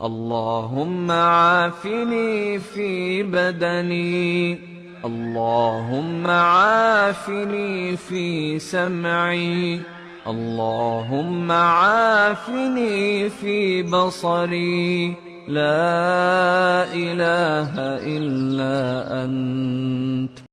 اللهم عافني في بدني، اللهم عافني في سمعي، اللهم عافني في بصري. لا إله إلا أنت.